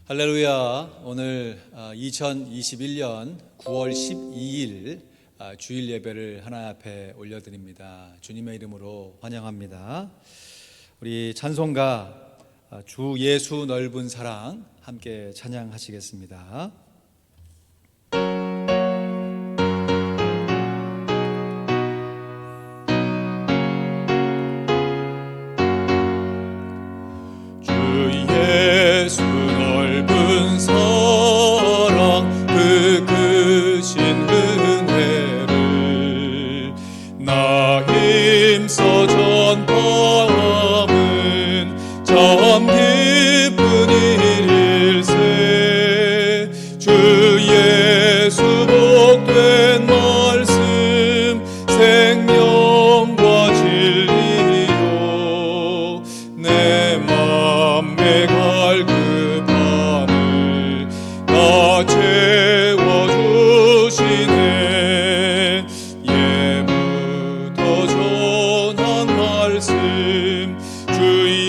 할렐루야. 오늘 2021년 9월 12일 주일 예배를 하나님 앞에 올려드립니다. 주님의 이름으로 환영합니다. 우리 찬송가 주 예수 넓은 사랑 함께 찬양하시겠습니다. 예수 넓은 사랑 그 크신 은혜를 나 힘써 전파함은 참 기쁜 일일세. 주 예수 복된 말씀 생명과 진리요 내 맘에 갈급함을 다 채워주시네. 예부터 전한 말씀 주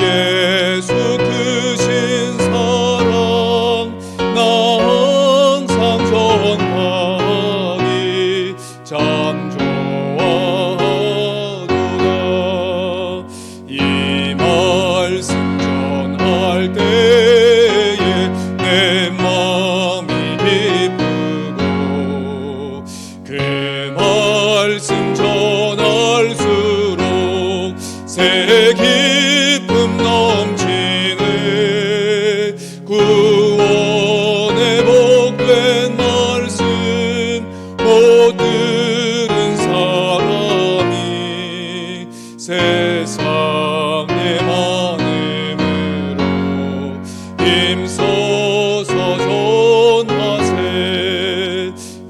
예수 크신 사랑 나 항상 전하니 참 좋아하도다. 이 말씀 전할 때에 내 마음이 기쁘고 그 말씀 전할수록 새 기쁨 넘치네. 구원의 복된 말씀 못 들은 사람이 세상에 많음으로 힘써서 전하세.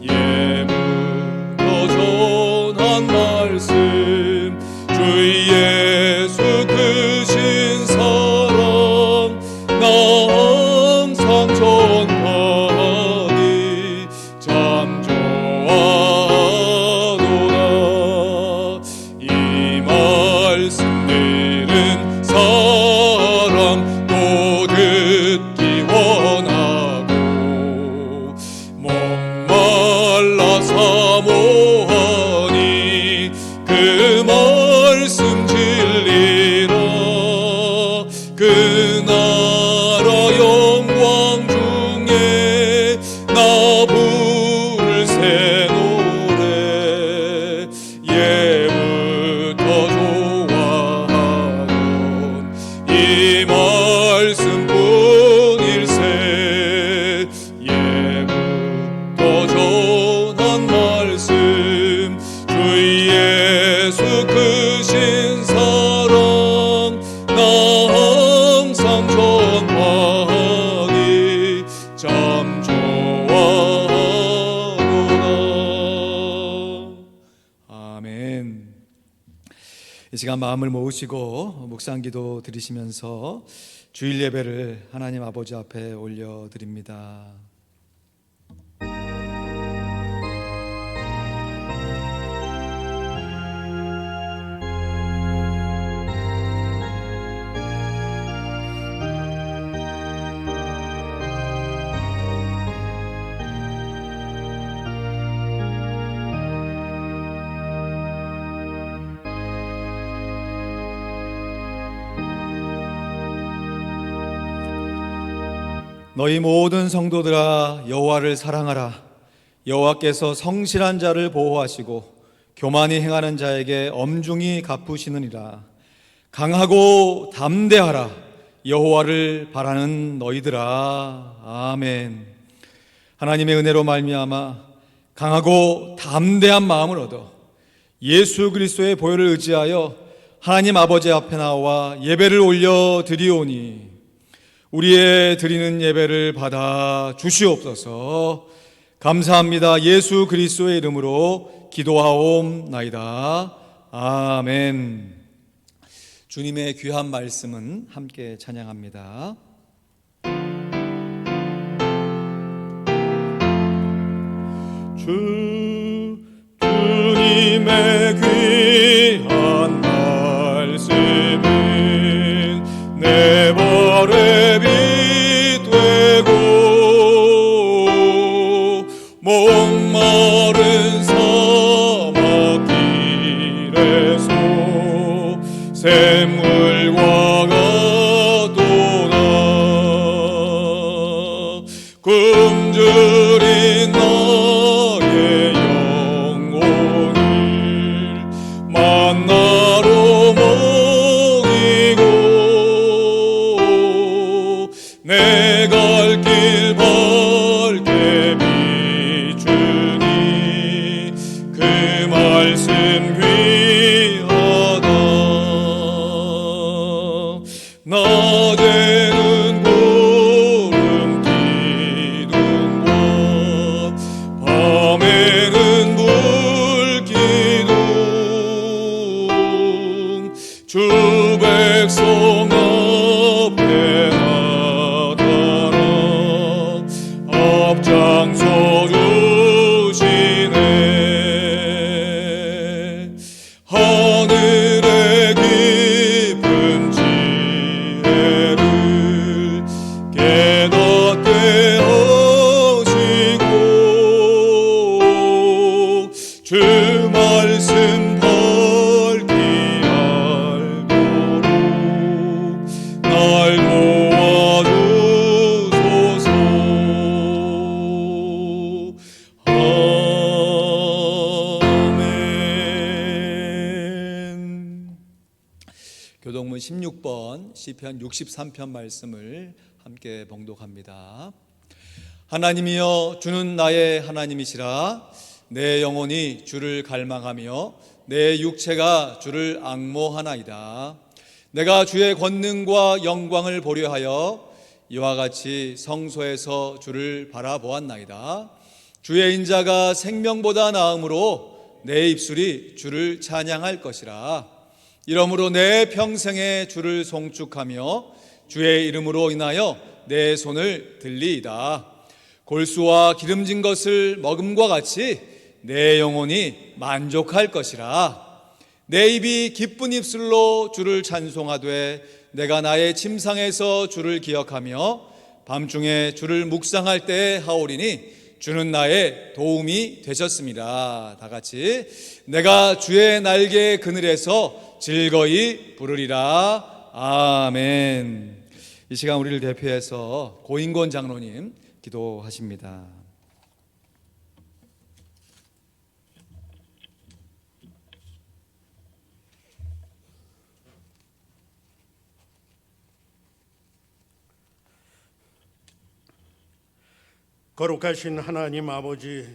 예부터 전한 말씀 주 예수 크신 사랑 나 항상 전하니 참 좋아하노라. 이 말씀 들은 사람 또 듣기 원하고 목말라 사모하니 그 말씀 진리라. 그 나라 영광 중에 나 부를 새 노래. 예부터 좋아하던 이 말씀뿐일세. 예부터 전한 말씀 주 예수 크신 사랑 나 항상 전하니 참 좋아하노라. 아멘. 이 시간 마음을 모으시고 묵상기도 드리시면서 주일 예배를 하나님 아버지 앞에 올려드립니다. 너희 모든 성도들아 여호와를 사랑하라. 여호와께서 성실한 자를 보호하시고 교만히 행하는 자에게 엄중히 갚으시느니라. 강하고 담대하라. 여호와를 바라는 너희들아. 아멘. 하나님의 은혜로 말미암아 강하고 담대한 마음을 얻어 예수 그리스도의 보혈을 의지하여 하나님 아버지 앞에 나와 예배를 올려 드리오니 우리의 드리는 예배를 받아 주시옵소서. 감사합니다. 예수 그리스도의 이름으로 기도하옵나이다. 아멘. 주님의 귀한 말씀은 함께 찬양합니다. 주님의 귀한 말씀은 내 발에 빛 되고 샘물과 같도다. 굶주린 나의 영혼을 만나로 먹이고 내 갈 길 밝게 비추니 그 말씀 귀하다. 낮에는 구름 기둥과 밤에는 불기둥 주 백성 앞에 나타나 앞장서 주시네. 하늘의 깊은 지혜를 깨닫게 하시고 주 말씀 밝히 알도록 날 도와주소서. 아멘. 교동문 16번 시편 63편 말씀을 함께 봉독합니다. 하나님이여, 주는 나의 하나님이시라. 내 영혼이 주를 갈망하며 내 육체가 주를 앙모하나이다. 내가 주의 권능과 영광을 보려 하여 이와 같이 성소에서 주를 바라보았나이다. 주의 인자가 생명보다 나음으로 내 입술이 주를 찬양할 것이라. 이러므로 내 평생에 주를 송축하며 주의 이름으로 인하여 내 손을 들리이다. 골수와 기름진 것을 먹음과 같이 내 영혼이 만족할 것이라. 내 입이 기쁜 입술로 주를 찬송하되 내가 나의 침상에서 주를 기억하며 밤중에 주를 묵상할 때에 하오리니 주는 나의 도움이 되셨습니다. 다 같이 내가 주의 날개 그늘에서 즐거이 부르리라. 아멘. 이 시간 우리를 대표해서 고인권 장로님 기도하십니다. 거룩하신 하나님 아버지,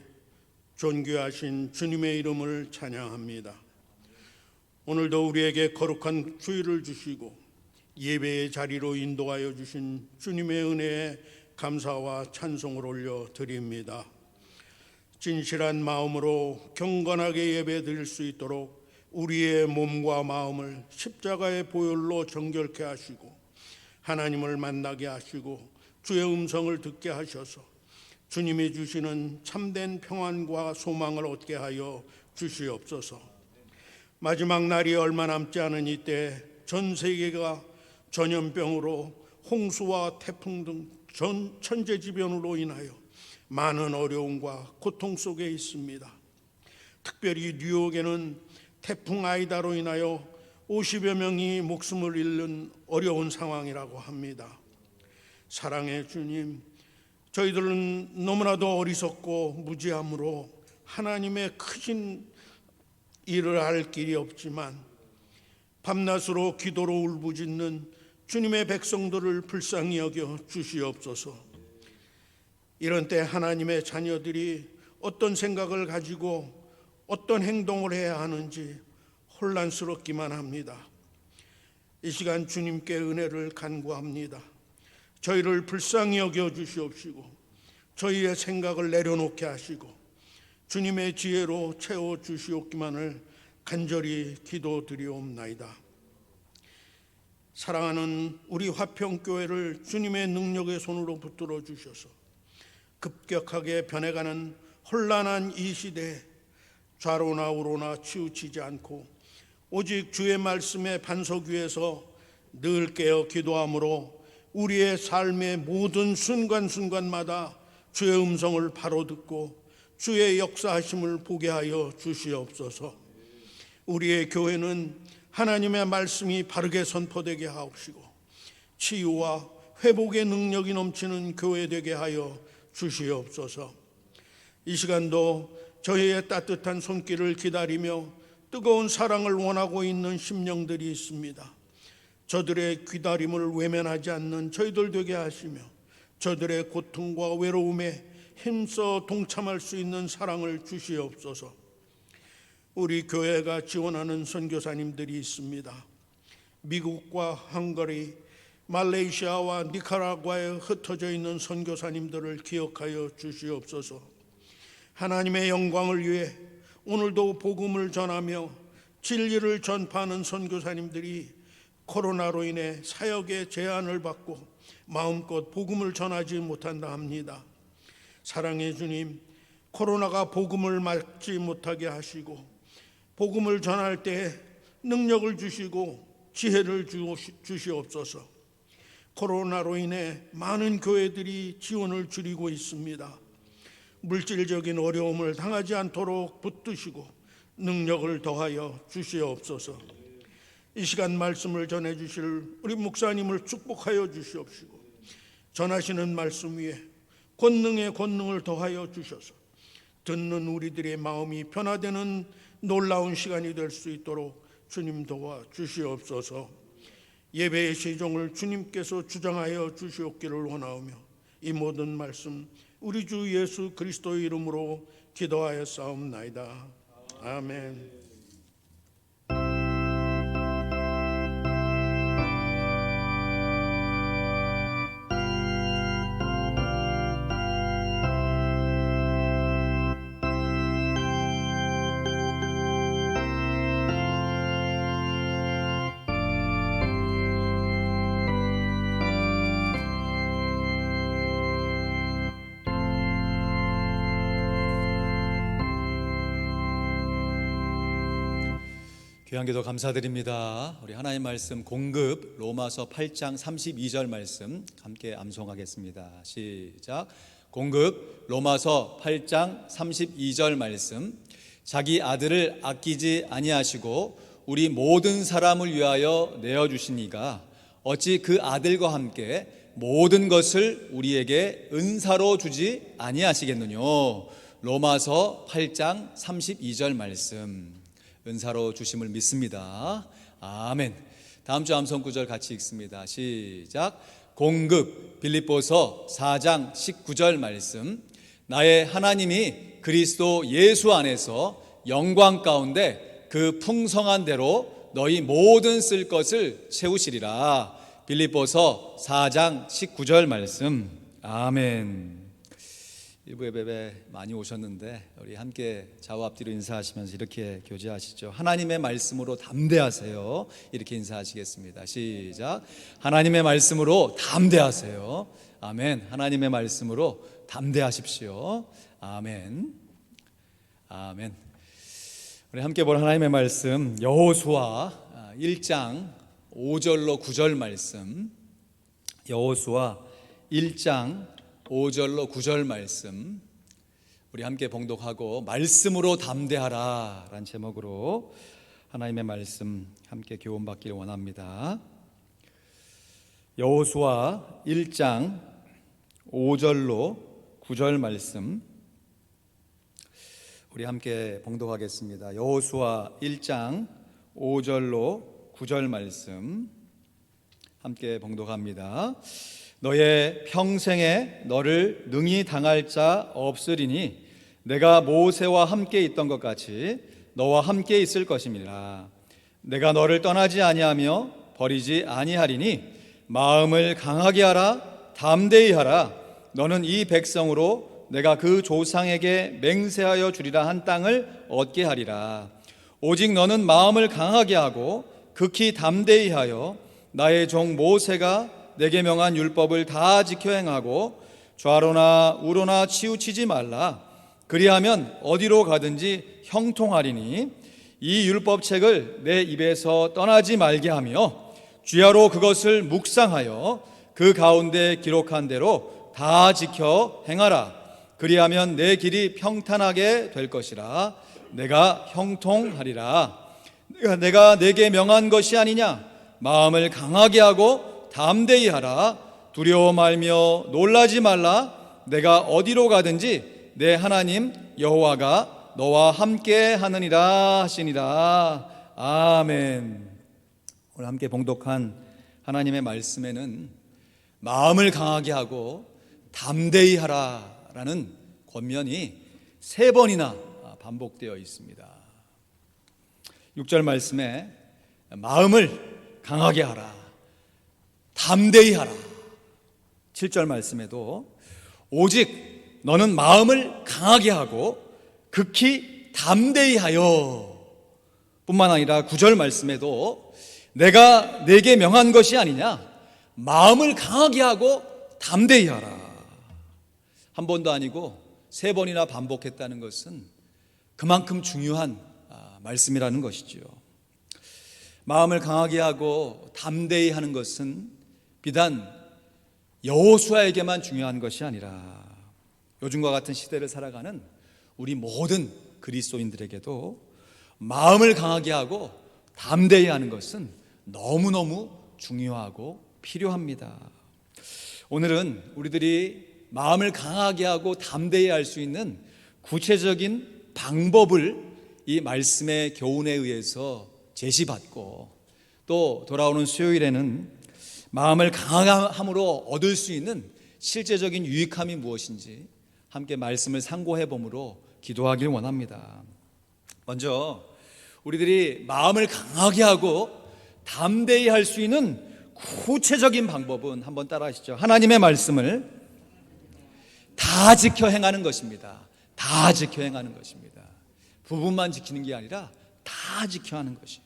존귀하신 주님의 이름을 찬양합니다. 오늘도 우리에게 거룩한 주일을 주시고 예배의 자리로 인도하여 주신 주님의 은혜에 감사와 찬송을 올려드립니다. 진실한 마음으로 경건하게 예배드릴 수 있도록 우리의 몸과 마음을 십자가의 보혈로 정결케 하시고 하나님을 만나게 하시고 주의 음성을 듣게 하셔서 주님이 주시는 참된 평안과 소망을 얻게 하여 주시옵소서. 마지막 날이 얼마 남지 않은 이때 전 세계가 전염병으로 홍수와 태풍 등 전 천재지변으로 인하여 많은 어려움과 고통 속에 있습니다. 특별히 뉴욕에는 태풍 아이다로 인하여 50여 명이 목숨을 잃는 어려운 상황이라고 합니다. 사랑의 주님, 저희들은 너무나도 어리석고 무지함으로 하나님의 크신 일을 할 길이 없지만 밤낮으로 기도로 울부짖는 주님의 백성들을 불쌍히 여겨 주시옵소서. 이런 때 하나님의 자녀들이 어떤 생각을 가지고 어떤 행동을 해야 하는지 혼란스럽기만 합니다. 이 시간 주님께 은혜를 간구합니다. 저희를 불쌍히 여겨 주시옵시고 저희의 생각을 내려놓게 하시고 주님의 지혜로 채워 주시옵기만을 간절히 기도드리옵나이다. 사랑하는 우리 화평교회를 주님의 능력의 손으로 붙들어 주셔서 급격하게 변해가는 혼란한 이 시대에 좌로나 우로나 치우치지 않고 오직 주의 말씀의 반석 위에서 늘 깨어 기도함으로 우리의 삶의 모든 순간순간마다 주의 음성을 바로 듣고 주의 역사하심을 보게 하여 주시옵소서. 우리의 교회는 하나님의 말씀이 바르게 선포되게 하옵시고 치유와 회복의 능력이 넘치는 교회 되게 하여 주시옵소서. 이 시간도 저희의 따뜻한 손길을 기다리며 뜨거운 사랑을 원하고 있는 심령들이 있습니다. 저들의 기다림을 외면하지 않는 저희들 되게 하시며 저들의 고통과 외로움에 힘써 동참할 수 있는 사랑을 주시옵소서. 우리 교회가 지원하는 선교사님들이 있습니다. 미국과 헝가리, 말레이시아와 니카라과에 흩어져 있는 선교사님들을 기억하여 주시옵소서. 하나님의 영광을 위해 오늘도 복음을 전하며 진리를 전파하는 선교사님들이 코로나로 인해 사역의 제한을 받고 마음껏 복음을 전하지 못한다 합니다. 사랑의 주님, 코로나가 복음을 막지 못하게 하시고 복음을 전할 때 능력을 주시고 지혜를 주시옵소서. 코로나로 인해 많은 교회들이 지원을 줄이고 있습니다. 물질적인 어려움을 당하지 않도록 붙드시고 능력을 더하여 주시옵소서. 이 시간 말씀을 전해주실 우리 목사님을 축복하여 주시옵시고 전하시는 말씀 위에 권능의 권능을 더하여 주셔서 듣는 우리들의 마음이 변화되는 놀라운 시간이 될 수 있도록 주님 도와 주시옵소서. 예배의 시종을 주님께서 주장하여 주시옵기를 원하오며 이 모든 말씀 우리 주 예수 그리스도의 이름으로 기도하여 싸움나이다. 아멘. 귀한 기도 감사드립니다. 우리 하나님 말씀 공급 로마서 8장 32절 말씀 함께 암송하겠습니다. 시작. 공급 로마서 8장 32절 말씀. 자기 아들을 아끼지 아니하시고 우리 모든 사람을 위하여 내어주시니가 어찌 그 아들과 함께 모든 것을 우리에게 은사로 주지 아니하시겠느뇨. 로마서 8장 32절 말씀 은사로 주심을 믿습니다. 아멘. 다음 주 암송 구절 같이 읽습니다. 시작. 공급 빌립보서 4장 19절 말씀. 나의 하나님이 그리스도 예수 안에서 영광 가운데 그 풍성한 대로 너희 모든 쓸 것을 채우시리라. 빌립보서 4장 19절 말씀. 아멘. 일부 예배에 많이 오셨는데 우리 함께 좌우 앞뒤로 인사하시면서 이렇게 교제하시죠. 하나님의 말씀으로 담대하세요. 이렇게 인사하시겠습니다. 시작. 하나님의 말씀으로 담대하세요. 아멘. 하나님의 말씀으로 담대하십시오. 아멘. 아멘. 우리 함께 볼 하나님의 말씀 여호수아 1장 5절로 9절 말씀. 여호수아 1장 5절로 9절 말씀 우리 함께 봉독하고 말씀으로 담대하라 라는 제목으로 하나님의 말씀 함께 교훈받기를 원합니다. 여호수아 1장 5절로 9절 말씀 우리 함께 봉독하겠습니다. 여호수아 1장 5절로 9절 말씀 함께 봉독합니다. 너의 평생에 너를 능히 당할 자 없으리니 내가 모세와 함께 있던 것 같이 너와 함께 있을 것임이라. 내가 너를 떠나지 아니하며 버리지 아니하리니 마음을 강하게 하라. 담대히 하라. 너는 이 백성으로 내가 그 조상에게 맹세하여 주리라 한 땅을 얻게 하리라. 오직 너는 마음을 강하게 하고 극히 담대히 하여 나의 종 모세가 내게 명한 율법을 다 지켜 행하고 좌로나 우로나 치우치지 말라. 그리하면 어디로 가든지 형통하리니 이 율법책을 내 입에서 떠나지 말게 하며 주야로 그것을 묵상하여 그 가운데 기록한 대로 다 지켜 행하라. 그리하면 내 길이 평탄하게 될 것이라. 내가 형통하리라. 내가 내게 명한 것이 아니냐. 마음을 강하게 하고 담대히 하라. 두려워 말며 놀라지 말라. 내가 어디로 가든지 내 하나님 여호와가 너와 함께 하느니라 하시니라. 아멘. 오늘 함께 봉독한 하나님의 말씀에는 마음을 강하게 하고 담대히 하라라는 권면이 3번이나 반복되어 있습니다. 6절 말씀에 마음을 강하게 하라, 담대히 하라. 7절 말씀에도 오직 너는 마음을 강하게 하고 극히 담대히 하여 뿐만 아니라 9절 말씀에도 내가 내게 명한 것이 아니냐, 마음을 강하게 하고 담대히 하라. 한 번도 아니고 3번이나 반복했다는 것은 그만큼 중요한 말씀이라는 것이지요. 마음을 강하게 하고 담대히 하는 것은 비단 여호수아에게만 중요한 것이 아니라 요즘과 같은 시대를 살아가는 우리 모든 그리스도인들에게도 마음을 강하게 하고 담대히 하는 것은 너무너무 중요하고 필요합니다. 오늘은 우리들이 마음을 강하게 하고 담대히 할 수 있는 구체적인 방법을 이 말씀의 교훈에 의해서 제시받고, 또 돌아오는 수요일에는 마음을 강함으로 얻을 수 있는 실제적인 유익함이 무엇인지 함께 말씀을 상고해 봄으로 기도하길 원합니다. 먼저 우리들이 마음을 강하게 하고 담대히 할 수 있는 구체적인 방법은 한번 따라 하시죠. 하나님의 말씀을 다 지켜 행하는 것입니다. 다 지켜 행하는 것입니다. 부분만 지키는 게 아니라 다 지켜 하는 것이에요.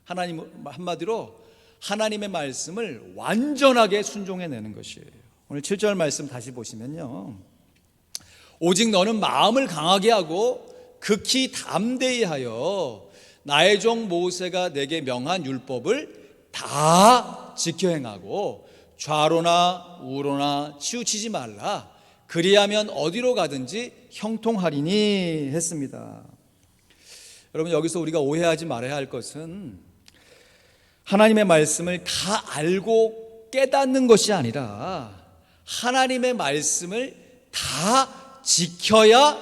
하나님, 한마디로 하나님의 말씀을 완전하게 순종해내는 것이에요. 오늘 7절 말씀 다시 보시면요, 오직 너는 마음을 강하게 하고 극히 담대히 하여 나의 종 모세가 내게 명한 율법을 다 지켜 행하고 좌로나 우로나 치우치지 말라. 그리하면 어디로 가든지 형통하리니 했습니다. 여러분, 여기서 우리가 오해하지 말아야 할 것은 하나님의 말씀을 다 알고 깨닫는 것이 아니라 하나님의 말씀을 다 지켜야,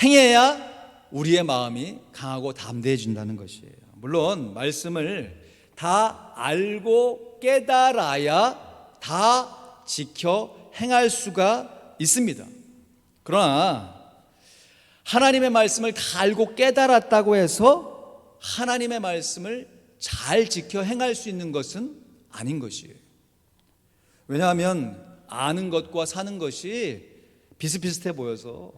행해야 우리의 마음이 강하고 담대해진다는 것이에요. 물론 말씀을 다 알고 깨달아야 다 지켜 행할 수가 있습니다. 그러나 하나님의 말씀을 다 알고 깨달았다고 해서 하나님의 말씀을 잘 지켜 행할 수 있는 것은 아닌 것이에요. 왜냐하면 아는 것과 사는 것이 비슷비슷해 보여서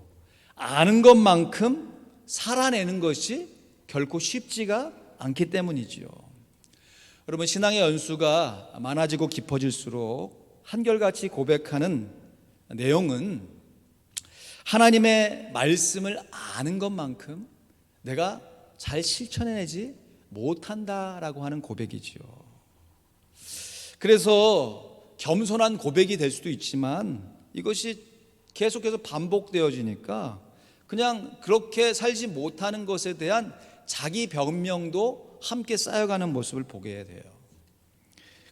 아는 것만큼 살아내는 것이 결코 쉽지가 않기 때문이지요. 여러분, 신앙의 연수가 많아지고 깊어질수록 한결같이 고백하는 내용은 하나님의 말씀을 아는 것만큼 내가 잘 실천해내지 못한다라고 하는 고백이지요. 그래서 겸손한 고백이 될 수도 있지만 이것이 계속해서 반복되어지니까 그냥 그렇게 살지 못하는 것에 대한 자기 변명도 함께 쌓여가는 모습을 보게 돼요.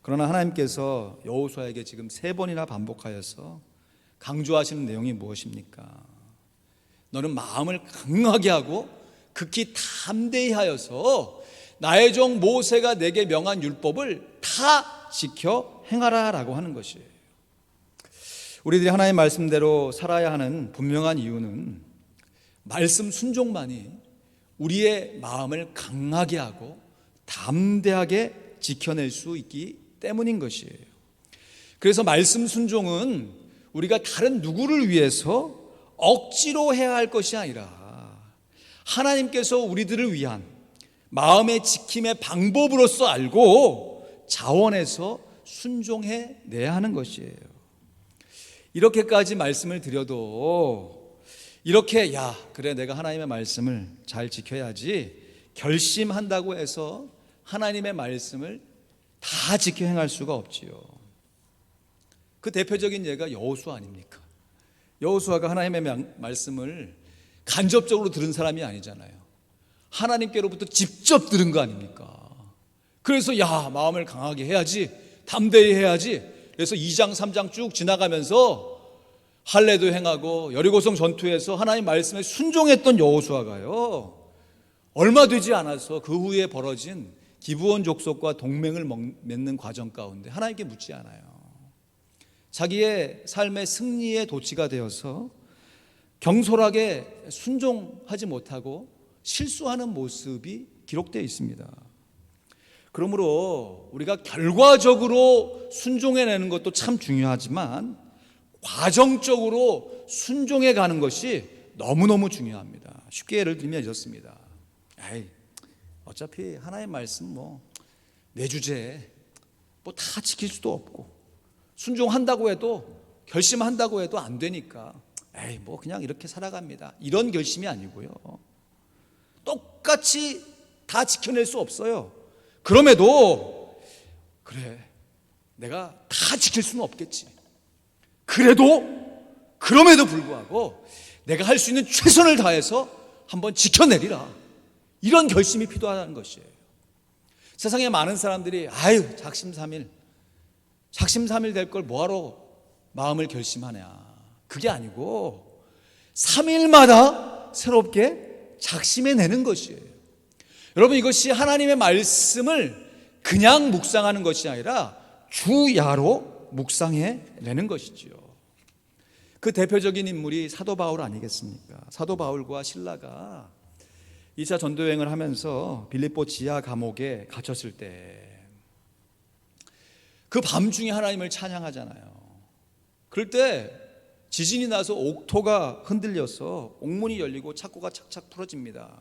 그러나 하나님께서 여호수아에게 지금 3번이나 반복하여서 강조하시는 내용이 무엇입니까? 너는 마음을 강하게 하고 극히 담대히 하여서 나의 종 모세가 내게 명한 율법을 다 지켜 행하라 라고 하는 것이에요. 우리들이 하나님의 말씀대로 살아야 하는 분명한 이유는 말씀 순종만이 우리의 마음을 강하게 하고 담대하게 지켜낼 수 있기 때문인 것이에요. 그래서 말씀 순종은 우리가 다른 누구를 위해서 억지로 해야 할 것이 아니라 하나님께서 우리들을 위한 마음의 지킴의 방법으로서 알고 자원해서 순종해 내야 하는 것이에요. 이렇게까지 말씀을 드려도 이렇게 그래 내가 하나님의 말씀을 잘 지켜야지 결심한다고 해서 하나님의 말씀을 다 지켜 행할 수가 없지요. 그 대표적인 예가 여호수아 아닙니까? 여호수아가 하나님의 말씀을 간접적으로 들은 사람이 아니잖아요. 하나님께로부터 직접 들은 거 아닙니까? 그래서 야, 마음을 강하게 해야지, 담대히 해야지. 그래서 2장 3장 쭉 지나가면서 할례도 행하고 여리고성 전투에서 하나님 말씀에 순종했던 여호수아가요, 얼마 되지 않아서 그 후에 벌어진 기브온 족속과 동맹을 맺는 과정 가운데 하나님께 묻지 않아요. 자기의 삶의 승리의 도취가 되어서 경솔하게 순종하지 못하고 실수하는 모습이 기록되어 있습니다. 그러므로 우리가 결과적으로 순종해내는 것도 참 중요하지만 과정적으로 순종해 가는 것이 너무너무 중요합니다. 쉽게 예를 들면 이렇습니다. 어차피 하나님 말씀 내 주제에 다 지킬 수도 없고, 순종한다고 해도, 결심한다고 해도 안 되니까 그냥 이렇게 살아갑니다, 이런 결심이 아니고요. 똑같이 다 지켜낼 수 없어요. 그럼에도 그래, 내가 다 지킬 수는 없겠지. 그럼에도 불구하고 내가 할 수 있는 최선을 다해서 한번 지켜내리라, 이런 결심이 필요하다는 것이에요. 세상에 많은 사람들이 작심삼일 될 걸 뭐하러 마음을 결심하냐, 그게 아니고 3일마다 새롭게 작심해내는 것이에요. 여러분, 이것이 하나님의 말씀을 그냥 묵상하는 것이 아니라 주야로 묵상해내는 것이지요. 그 대표적인 인물이 사도 바울 아니겠습니까? 사도 바울과 실라가 2차 전도여행을 하면서 빌립보 지하 감옥에 갇혔을 때 그 밤중에 하나님을 찬양하잖아요. 그럴 때 지진이 나서 옥토가 흔들려서 옥문이 열리고 창고가 착착 풀어집니다.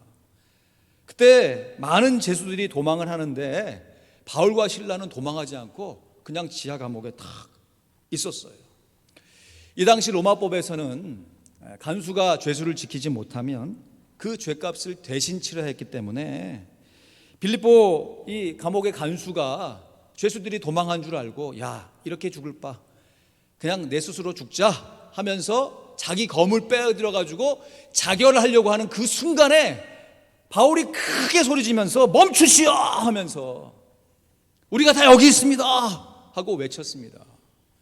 그때 많은 죄수들이 도망을 하는데 바울과 실라는 도망하지 않고 그냥 지하 감옥에 탁 있었어요. 이 당시 로마법에서는 간수가 죄수를 지키지 못하면 그 죄값을 대신 치러야 했기 때문에 빌립보 이 감옥의 간수가 죄수들이 도망한 줄 알고 야, 이렇게 죽을 바 그냥 내 스스로 죽자 하면서 자기 검을 빼들어 가지고 자결을 하려고 하는 그 순간에 바울이 크게 소리지면서 멈추시오 하면서 우리가 다 여기 있습니다 하고 외쳤습니다.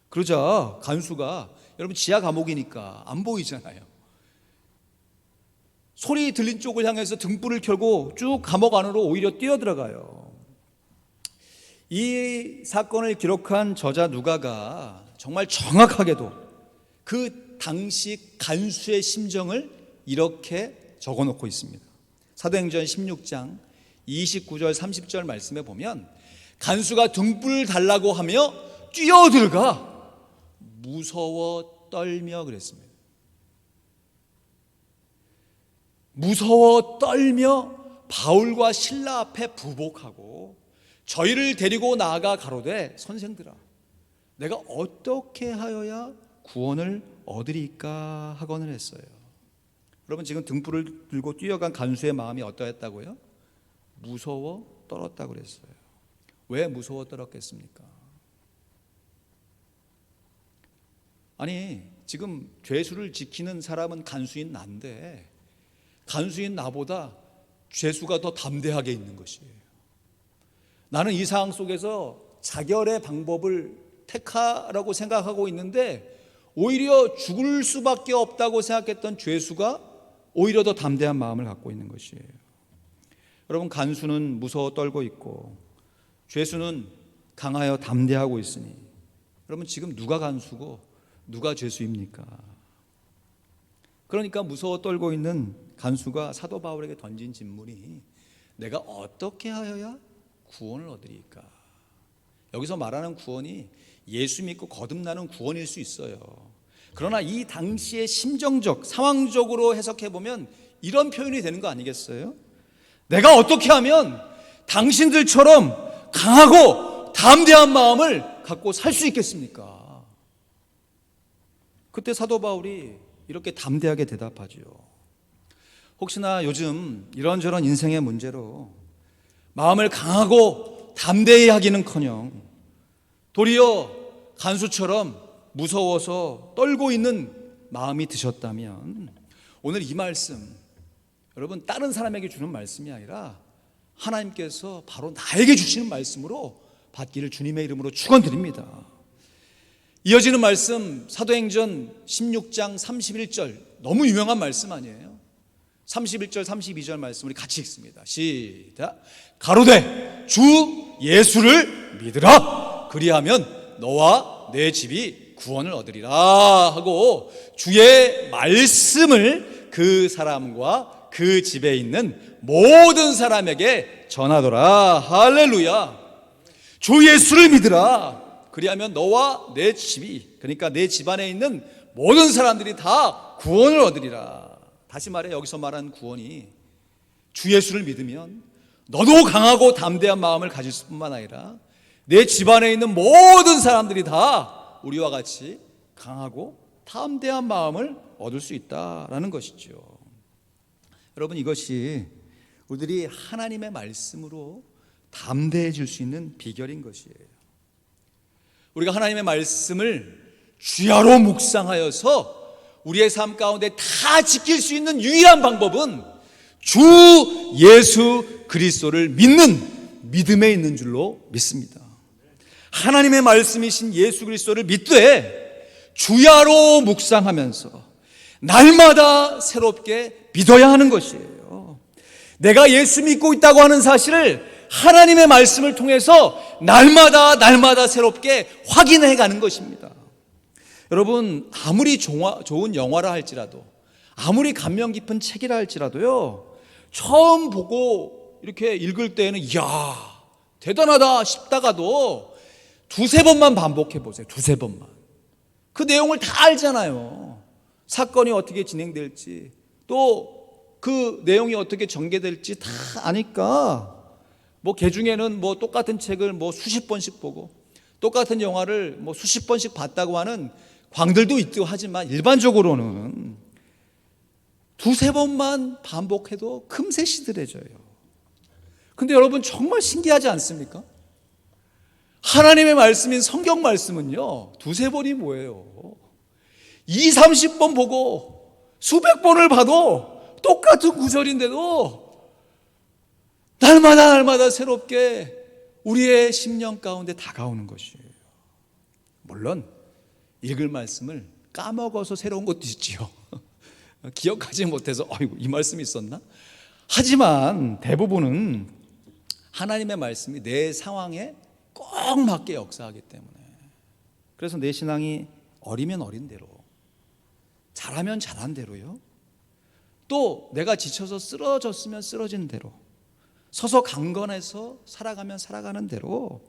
그러자 간수가, 여러분 지하 감옥이니까 안 보이잖아요, 소리 들린 쪽을 향해서 등불을 켜고 쭉 감옥 안으로 오히려 뛰어들어가요. 이 사건을 기록한 저자 누가가 정말 정확하게도 그 당시 간수의 심정을 이렇게 적어놓고 있습니다. 사도행전 16장 29절 30절 말씀에 보면 간수가 등불 달라고 하며 뛰어들어가 무서워 떨며 그랬습니다. 무서워 떨며 바울과 실라 앞에 부복하고 저희를 데리고 나아가 가로되 선생들아, 내가 어떻게 하여야 구원을 얻으리까 하거늘 했어요. 여러분, 지금 등불을 들고 뛰어간 간수의 마음이 어떠했다고요? 무서워 떨었다고 그랬어요. 왜 무서워 떨었겠습니까? 아니, 지금 죄수를 지키는 사람은 간수인 난데 간수인 나보다 죄수가 더 담대하게 있는 것이에요. 나는 이 상황 속에서 자결의 방법을 택하라고 생각하고 있는데 오히려 죽을 수밖에 없다고 생각했던 죄수가 오히려 더 담대한 마음을 갖고 있는 것이에요. 여러분, 간수는 무서워 떨고 있고 죄수는 강하여 담대하고 있으니 여러분, 지금 누가 간수고 누가 죄수입니까? 그러니까 무서워 떨고 있는 간수가 사도 바울에게 던진 질문이 내가 어떻게 하여야 구원을 얻으리까? 여기서 말하는 구원이 예수 믿고 거듭나는 구원일 수 있어요. 그러나 이 당시의 심정적, 상황적으로 해석해 보면 이런 표현이 되는 거 아니겠어요? 내가 어떻게 하면 당신들처럼 강하고 담대한 마음을 갖고 살 수 있겠습니까? 그때 사도 바울이 이렇게 담대하게 대답하죠. 혹시나 요즘 이런저런 인생의 문제로 마음을 강하고 담대히 하기는커녕 도리어 간수처럼 무서워서 떨고 있는 마음이 드셨다면 오늘 이 말씀 여러분, 다른 사람에게 주는 말씀이 아니라 하나님께서 바로 나에게 주시는 말씀으로 받기를 주님의 이름으로 축원드립니다. 이어지는 말씀, 사도행전 16장 31절, 너무 유명한 말씀 아니에요? 31절 32절 말씀 우리 같이 읽습니다. 시작. 가로되 주 예수를 믿으라. 그리하면 너와 내 집이 구원을 얻으리라 하고 주의 말씀을 그 사람과 그 집에 있는 모든 사람에게 전하더라. 할렐루야. 주 예수를 믿으라. 그리하면 너와 내 집이, 그러니까 내 집안에 있는 모든 사람들이 다 구원을 얻으리라. 다시 말해, 여기서 말하는 구원이 주 예수를 믿으면 너도 강하고 담대한 마음을 가질 뿐만 아니라 내 집안에 있는 모든 사람들이 다 우리와 같이 강하고 담대한 마음을 얻을 수 있다라는 것이죠. 여러분, 이것이 우리들이 하나님의 말씀으로 담대해질 수 있는 비결인 것이에요. 우리가 하나님의 말씀을 주야로 묵상하여서 우리의 삶 가운데 다 지킬 수 있는 유일한 방법은 주 예수 그리스도를 믿는 믿음에 있는 줄로 믿습니다. 하나님의 말씀이신 예수 그리스도를 믿되 주야로 묵상하면서 날마다 새롭게 믿어야 하는 것이에요. 내가 예수 믿고 있다고 하는 사실을 하나님의 말씀을 통해서 날마다 새롭게 확인해 가는 것입니다. 여러분, 아무리 좋은 영화라 할지라도, 아무리 감명 깊은 책이라 할지라도요, 처음 보고 이렇게 읽을 때에는 이야 대단하다 싶다가도 두세 번만 반복해 보세요. 두세 번만. 그 내용을 다 알잖아요. 사건이 어떻게 진행될지, 또 그 내용이 어떻게 전개될지 다 아니까 개중에는 똑같은 책을 수십 번씩 보고 똑같은 영화를 수십 번씩 봤다고 하는 광들도 있고 하지만 일반적으로는 두세 번만 반복해도 금세 시들해져요. 근데 여러분, 정말 신기하지 않습니까? 하나님의 말씀인 성경 말씀은요, 두세 번이 뭐예요? 20, 30번 보고 수백 번을 봐도 똑같은 구절인데도 날마다 새롭게 우리의 심령 가운데 다가오는 것이에요. 물론 읽을 말씀을 까먹어서 새로운 것도 있지요. 기억하지 못해서 아이고 이 말씀이 있었나? 하지만 대부분은 하나님의 말씀이 내 상황에 꼭 맞게 역사하기 때문에, 그래서 내 신앙이 어리면 어린 대로, 잘하면 잘한 대로요, 또 내가 지쳐서 쓰러졌으면 쓰러진 대로, 서서 강건해서 살아가면 살아가는 대로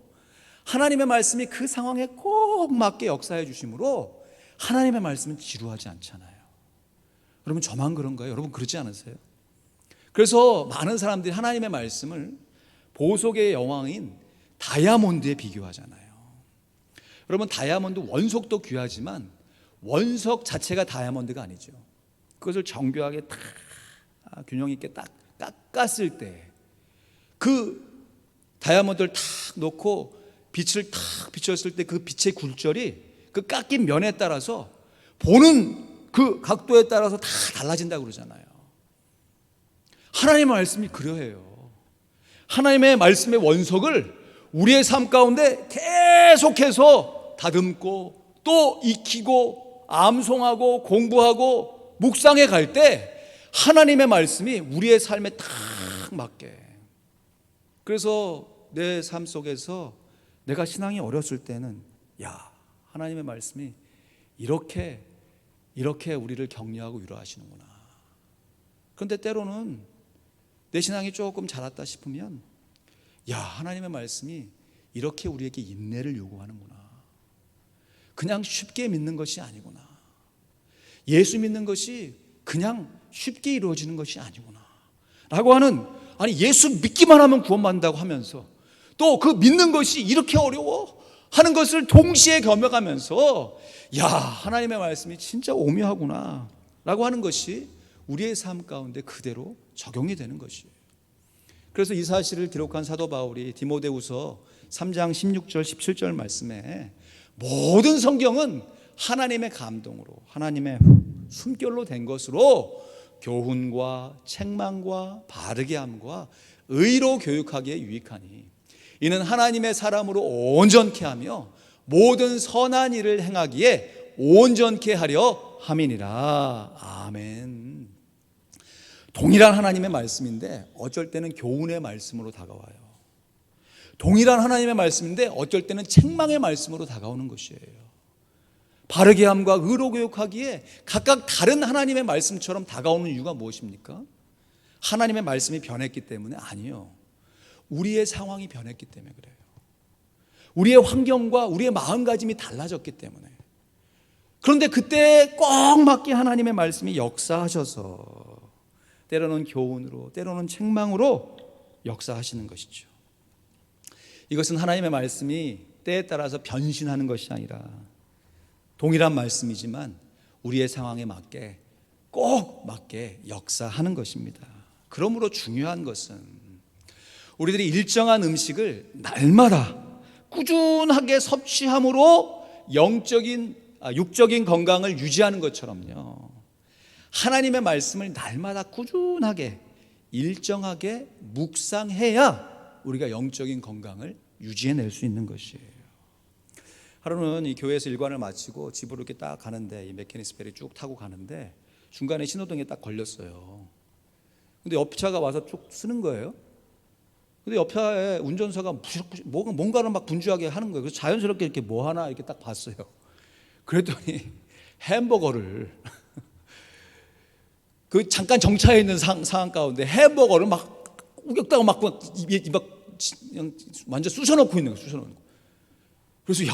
하나님의 말씀이 그 상황에 꼭 맞게 역사해 주심으로 하나님의 말씀은 지루하지 않잖아요. 여러분, 저만 그런가요? 여러분 그러지 않으세요? 그래서 많은 사람들이 하나님의 말씀을 보석의 여왕인 다이아몬드에 비교하잖아요. 여러분, 다이아몬드 원석도 귀하지만 원석 자체가 다이아몬드가 아니죠. 그것을 정교하게 딱 균형 있게 딱 깎았을 때 그 다이아몬드를 탁 놓고 빛을 탁 비쳤을 때 그 빛의 굴절이 그 깎인 면에 따라서 보는 그 각도에 따라서 다 달라진다고 그러잖아요. 하나님의 말씀이 그러해요. 하나님의 말씀의 원석을 우리의 삶 가운데 계속해서 다듬고 또 익히고 암송하고 공부하고 묵상해 갈 때 하나님의 말씀이 우리의 삶에 딱 맞게, 그래서 내 삶 속에서 내가 신앙이 어렸을 때는 야, 하나님의 말씀이 이렇게 우리를 격려하고 위로하시는구나. 그런데 때로는 내 신앙이 조금 자랐다 싶으면 야, 하나님의 말씀이 이렇게 우리에게 인내를 요구하는구나. 그냥 쉽게 믿는 것이 아니구나. 예수 믿는 것이 그냥 쉽게 이루어지는 것이 아니구나 라고 하는, 아니 예수 믿기만 하면 구원받는다고 하면서 또 그 믿는 것이 이렇게 어려워 하는 것을 동시에 겸해가면서 야, 하나님의 말씀이 진짜 오묘하구나 라고 하는 것이 우리의 삶 가운데 그대로 적용이 되는 것이에요. 그래서 이 사실을 기록한 사도 바울이 디모데후서 3장 16절 17절 말씀에 모든 성경은 하나님의 감동으로, 하나님의 숨결로 된 것으로 교훈과 책망과 바르게 함과 의로 교육하기에 유익하니 이는 하나님의 사람으로 온전케 하며 모든 선한 일을 행하기에 온전케 하려 함이니라. 아멘. 동일한 하나님의 말씀인데 어쩔 때는 교훈의 말씀으로 다가와요. 동일한 하나님의 말씀인데 어쩔 때는 책망의 말씀으로 다가오는 것이에요. 바르게 함과 의로 교육하기에 각각 다른 하나님의 말씀처럼 다가오는 이유가 무엇입니까? 하나님의 말씀이 변했기 때문에? 아니요. 우리의 상황이 변했기 때문에 그래요. 우리의 환경과 우리의 마음가짐이 달라졌기 때문에. 그런데 그때 꼭 맞게 하나님의 말씀이 역사하셔서 때로는 교훈으로, 때로는 책망으로 역사하시는 것이죠. 이것은 하나님의 말씀이 때에 따라서 변신하는 것이 아니라 동일한 말씀이지만 우리의 상황에 맞게 꼭 맞게 역사하는 것입니다. 그러므로 중요한 것은 우리들이 일정한 음식을 날마다 꾸준하게 섭취함으로 육적인 건강을 유지하는 것처럼요, 하나님의 말씀을 날마다 꾸준하게 일정하게 묵상해야 우리가 영적인 건강을 유지해낼 수 있는 것이에요. 하루는 이 교회에서 일관을 마치고 집으로 이렇게 딱 가는데 이 메케니스 페리 쭉 타고 가는데 중간에 신호등에 딱 걸렸어요. 근데 옆차가 와서 쭉 쓰는 거예요. 근데 옆차에 운전사가 뭔가를 막 분주하게 하는 거예요. 그래서 자연스럽게 이렇게 뭐 하나 이렇게 딱 봤어요. 그랬더니 햄버거를 그 잠깐 정차해 있는 상황 가운데 햄버거를 막 우겼다가 막 입에 막 완전 쑤셔넣고 있는 거예요. 쑤셔넣는 거. 그래서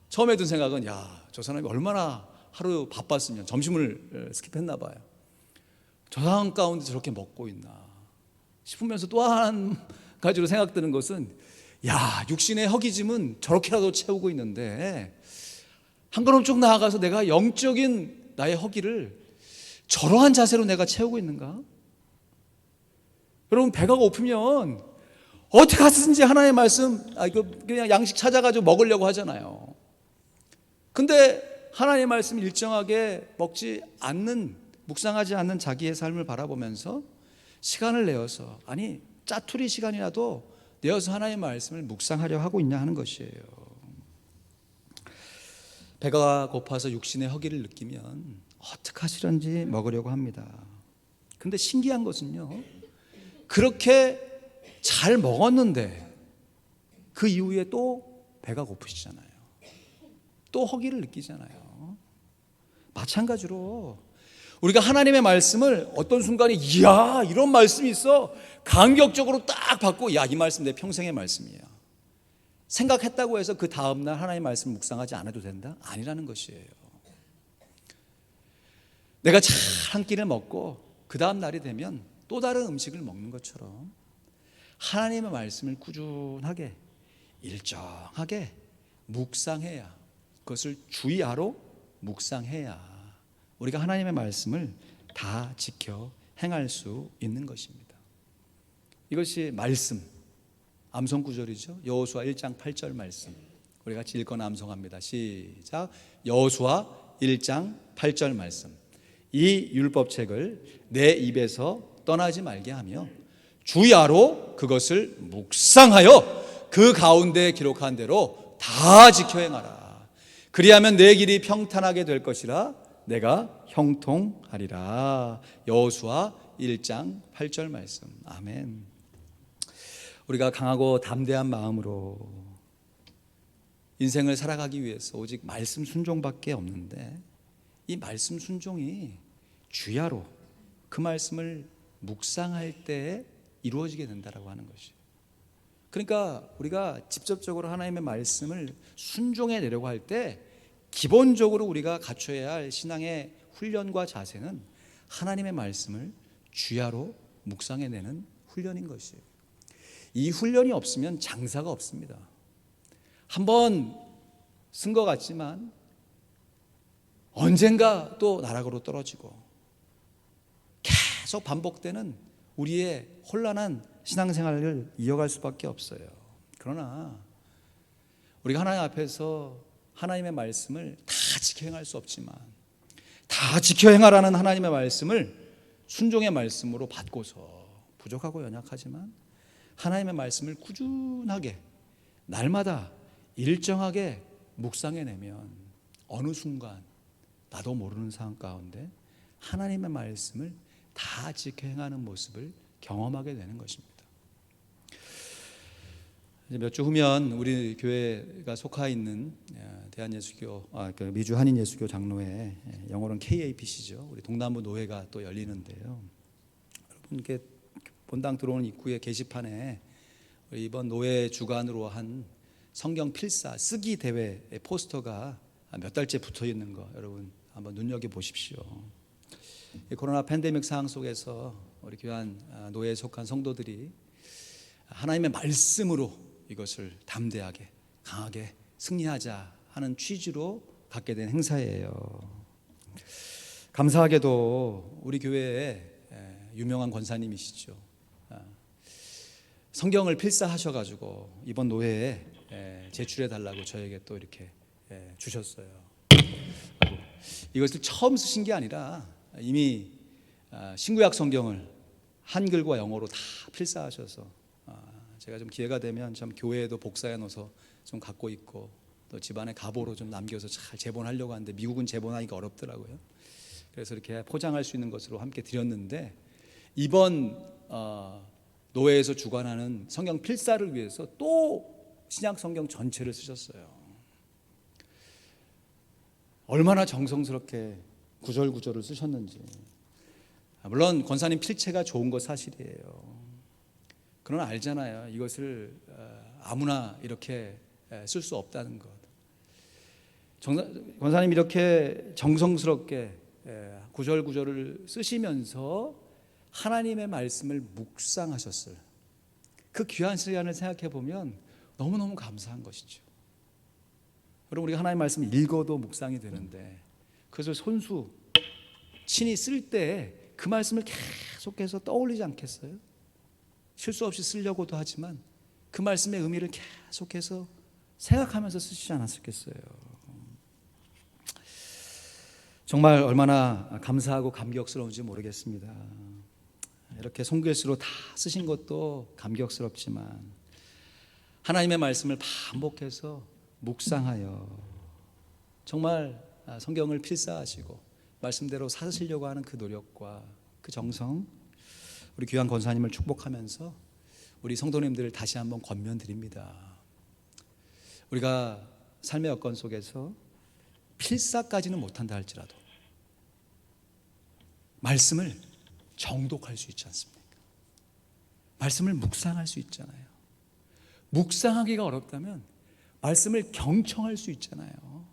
처음에 든 생각은 저 사람이 얼마나 하루 바빴으면 점심을 스킵했나 봐요. 저 상황 가운데 저렇게 먹고 있나 싶으면서 또 한 가지로 생각드는 것은 육신의 허기짐은 저렇게라도 채우고 있는데 한 걸음 쭉 나아가서 내가 영적인 나의 허기를 저러한 자세로 내가 채우고 있는가? 여러분, 배가 고프면 어떻게 하든지 하나님의 말씀 이거 그냥 양식 찾아가지고 먹으려고 하잖아요. 근데 하나님의 말씀 일정하게 먹지 않는, 묵상하지 않는 자기의 삶을 바라보면서 시간을 내어서, 짜투리 시간이라도 내어서 하나님의 말씀을 묵상하려 하고 있냐 하는 것이에요. 배가 고파서 육신의 허기를 느끼면 어떻게 하시는지 먹으려고 합니다. 근데 신기한 것은요, 그렇게 잘 먹었는데 그 이후에 또 배가 고프시잖아요. 또 허기를 느끼잖아요. 마찬가지로 우리가 하나님의 말씀을 어떤 순간에 이런 말씀이 있어 감격적으로 딱 받고 이 말씀 내 평생의 말씀이야 생각했다고 해서 그 다음날 하나님의 말씀 묵상하지 않아도 된다? 아니라는 것이에요. 내가 잘 한 끼를 먹고 그 다음 날이 되면 또 다른 음식을 먹는 것처럼 하나님의 말씀을 꾸준하게 일정하게 묵상해야, 그것을 주의하로 묵상해야 우리가 하나님의 말씀을 다 지켜 행할 수 있는 것입니다. 이것이 말씀, 암송 구절이죠. 여호수아 1장 8절 말씀. 우리 같이 읽거나 암송합니다. 시작. 여호수아 1장 8절 말씀. 이 율법책을 내 입에서 떠나지 말게 하며 주야로 그것을 묵상하여 그 가운데 기록한 대로 다 지켜 행하라. 그리하면 내 길이 평탄하게 될 것이라 내가 형통하리라. 여호수아 1장 8절 말씀. 아멘. 우리가 강하고 담대한 마음으로 인생을 살아가기 위해서 오직 말씀 순종밖에 없는데 이 말씀 순종이 주야로 그 말씀을 묵상할 때 이루어지게 된다라고 하는 것이에요. 그러니까 우리가 직접적으로 하나님의 말씀을 순종해 내려고 할 때 기본적으로 우리가 갖춰야 할 신앙의 훈련과 자세는 하나님의 말씀을 주야로 묵상해내는 훈련인 것이에요. 이 훈련이 없으면 장사가 없습니다. 한번 쓴 것 같지만 언젠가 또 나락으로 떨어지고 계속 반복되는 우리의 혼란한 신앙생활을 이어갈 수밖에 없어요. 그러나 우리가 하나님 앞에서 하나님의 말씀을 다 지켜 행할 수 없지만 다 지켜 행하라는 하나님의 말씀을 순종의 말씀으로 받고서 부족하고 연약하지만 하나님의 말씀을 꾸준하게 날마다 일정하게 묵상해내면 어느 순간 나도 모르는 상황 가운데 하나님의 말씀을 다 지켜 행하는 모습을 경험하게 되는 것입니다. 몇 주 후면 우리 교회가 속하 있는 대한예수교, 미주 한인예수교 장로회, 영어로는 KAPC죠. 우리 동남부 노회가 또 열리는데요. 여러분께 본당 들어오는 입구에 게시판에 이번 노회 주관으로 한 성경 필사 쓰기 대회 포스터가 몇 달째 붙어 있는 거 여러분 한번 눈여겨 보십시오. 코로나 팬데믹 상황 속에서 우리 교한 노회에 속한 성도들이 하나님의 말씀으로 이것을 담대하게 강하게 승리하자 하는 취지로 갖게 된 행사예요. 감사하게도 우리 교회에 유명한 권사님이시죠. 성경을 필사하셔가지고 이번 노회에 제출해 달라고 저에게 또 이렇게 주셨어요. 이것을 처음 쓰신 게 아니라 이미 신구약 성경을 한글과 영어로 다 필사하셔서 제가 좀 기회가 되면 참 교회에도 복사해 놓아서 좀 갖고 있고 또 집안에 가보로 좀 남겨서 잘 제본하려고 하는데 미국은 제본하기가 어렵더라고요. 그래서 이렇게 포장할 수 있는 것으로 함께 드렸는데 이번 노회에서 주관하는 성경 필사를 위해서 또 신약 성경 전체를 쓰셨어요. 얼마나 정성스럽게 구절구절을 쓰셨는지. 물론 권사님 필체가 좋은 거 사실이에요. 그러나 알잖아요. 이것을 아무나 이렇게 쓸 수 없다는 것. 권사님 이렇게 정성스럽게 구절구절을 쓰시면서 하나님의 말씀을 묵상하셨을 그 귀한 시간을 생각해 보면 너무너무 감사한 것이죠. 여러분 우리가 하나님의 말씀을 읽어도 묵상이 되는데 그것을 손수 친히 쓸 때 그 말씀을 계속해서 떠올리지 않겠어요? 실수 없이 쓰려고도 하지만 그 말씀의 의미를 계속해서 생각하면서 쓰시지 않았겠어요? 정말 얼마나 감사하고 감격스러운지 모르겠습니다. 이렇게 손글씨로 다 쓰신 것도 감격스럽지만 하나님의 말씀을 반복해서 묵상하여 정말 성경을 필사하시고 말씀대로 사시려고 하는 그 노력과 그 정성 우리 귀한 권사님을 축복하면서 우리 성도님들을 다시 한번 권면드립니다. 우리가 삶의 여건 속에서 필사까지는 못한다 할지라도 말씀을 정독할 수 있지 않습니까? 말씀을 묵상할 수 있잖아요. 묵상하기가 어렵다면 말씀을 경청할 수 있잖아요.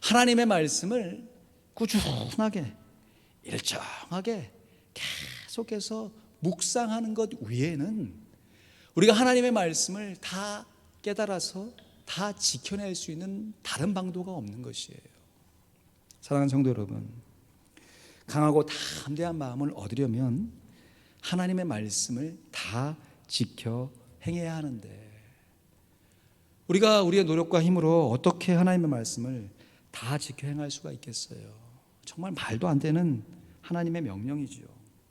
하나님의 말씀을 꾸준하게 일정하게 계속해서 묵상하는 것 외에는 우리가 하나님의 말씀을 다 깨달아서 다 지켜낼 수 있는 다른 방도가 없는 것이에요. 사랑하는 성도 여러분, 강하고 담대한 마음을 얻으려면 하나님의 말씀을 다 지켜 행해야 하는데 우리가 우리의 노력과 힘으로 어떻게 하나님의 말씀을 다 지켜 행할 수가 있겠어요? 정말 말도 안 되는 하나님의 명령이죠.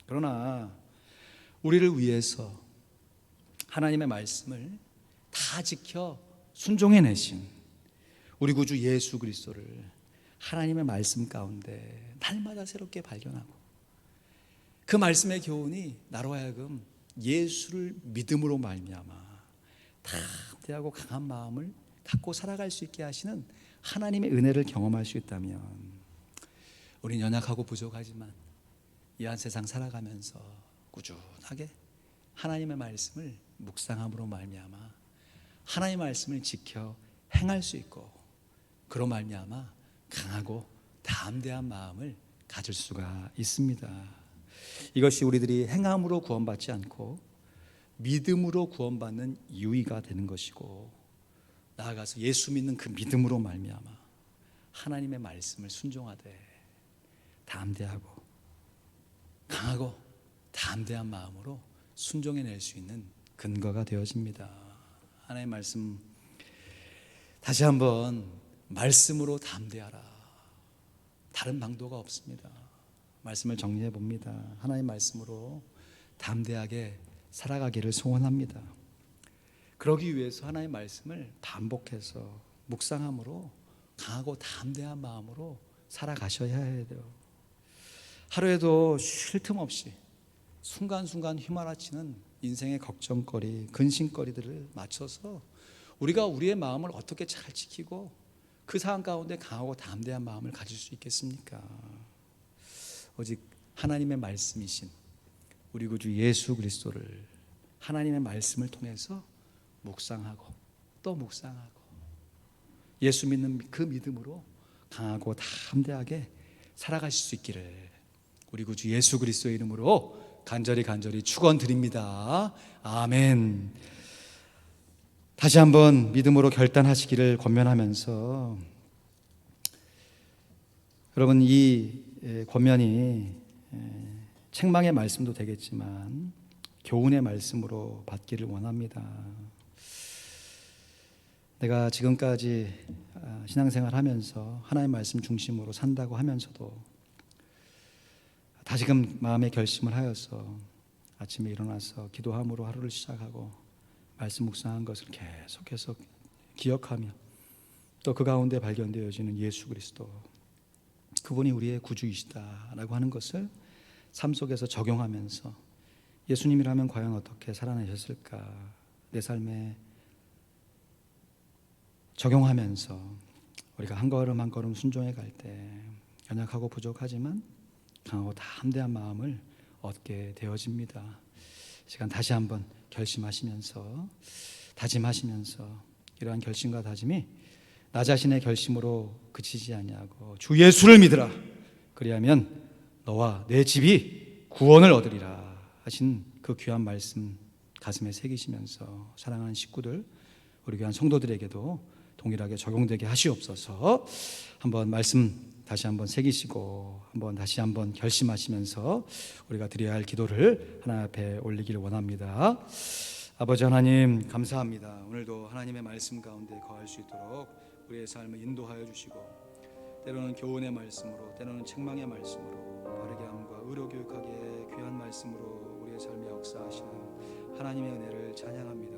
그러나 우리를 위해서 하나님의 말씀을 다 지켜 순종해내신 우리 구주 예수 그리스도를 하나님의 말씀 가운데 날마다 새롭게 발견하고 그 말씀의 교훈이 나로 하여금 예수를 믿음으로 말미암아 담대하고 강한 마음을 갖고 살아갈 수 있게 하시는 하나님의 은혜를 경험할 수 있다면 우리는 연약하고 부족하지만 이 한 세상 살아가면서 꾸준하게 하나님의 말씀을 묵상함으로 말미암아 하나님의 말씀을 지켜 행할 수 있고 그로 말미암아 강하고 담대한 마음을 가질 수가 있습니다. 이것이 우리들이 행함으로 구원받지 않고 믿음으로 구원받는 유의가 되는 것이고 나아가서 예수 믿는 그 믿음으로 말미암아 하나님의 말씀을 순종하되 담대하고 강하고 담대한 마음으로 순종해낼 수 있는 근거가 되어집니다. 하나님의 말씀 다시 한번 말씀으로 담대하라. 다른 방도가 없습니다. 말씀을 정리해 봅니다. 하나님 말씀으로 담대하게 살아가기를 소원합니다. 그러기 위해서 하나님 말씀을 반복해서 묵상함으로 강하고 담대한 마음으로 살아가셔야 해요. 하루에도 쉴 틈 없이 순간순간 휘말아치는 인생의 걱정거리, 근심거리들을 맞춰서 우리가 우리의 마음을 어떻게 잘 지키고 그 상황 가운데 강하고 담대한 마음을 가질 수 있겠습니까? 오직 하나님의 말씀이신 우리 구주 예수 그리스도를 하나님의 말씀을 통해서 묵상하고 또 묵상하고 예수 믿는 그 믿음으로 강하고 담대하게 살아가실 수 있기를 우리 구주 예수 그리스도의 이름으로 간절히 축원드립니다. 아멘. 다시 한번 믿음으로 결단하시기를 권면하면서 여러분 이 권면이 책망의 말씀도 되겠지만 교훈의 말씀으로 받기를 원합니다. 내가 지금까지 신앙생활 하면서 하나님의 말씀 중심으로 산다고 하면서도 다시금 마음의 결심을 하여서 아침에 일어나서 기도함으로 하루를 시작하고 말씀 묵상한 것을 계속해서 기억하며 또 그 가운데 발견되어지는 예수 그리스도, 그분이 우리의 구주이시다라고 하는 것을 삶 속에서 적용하면서 예수님이라면 과연 어떻게 살아내셨을까, 내 삶에 적용하면서 우리가 한 걸음 한 걸음 순종해 갈 때 연약하고 부족하지만 강하고 담대한 마음을 얻게 되어집니다. 시간 다시 한번 결심하시면서 다짐하시면서 이러한 결심과 다짐이 나 자신의 결심으로 그치지 아니하고 주 예수를 믿으라, 그리하면 너와 내 집이 구원을 얻으리라 하신 그 귀한 말씀 가슴에 새기시면서 사랑하는 식구들, 우리 귀한 성도들에게도 동일하게 적용되게 하시옵소서. 한번 말씀 다시 한번 새기시고 한번 다시 한번 결심하시면서 우리가 드려야 할 기도를 하나님 앞에 올리기를 원합니다. 아버지 하나님 감사합니다. 오늘도 하나님의 말씀 가운데 거할 수 있도록 우리의 삶을 인도하여 주시고 때로는 교훈의 말씀으로 때로는 책망의 말씀으로 바르게 함과 의로 교육하기에 귀한 말씀으로 우리의 삶에 역사하시는 하나님의 은혜를 찬양합니다.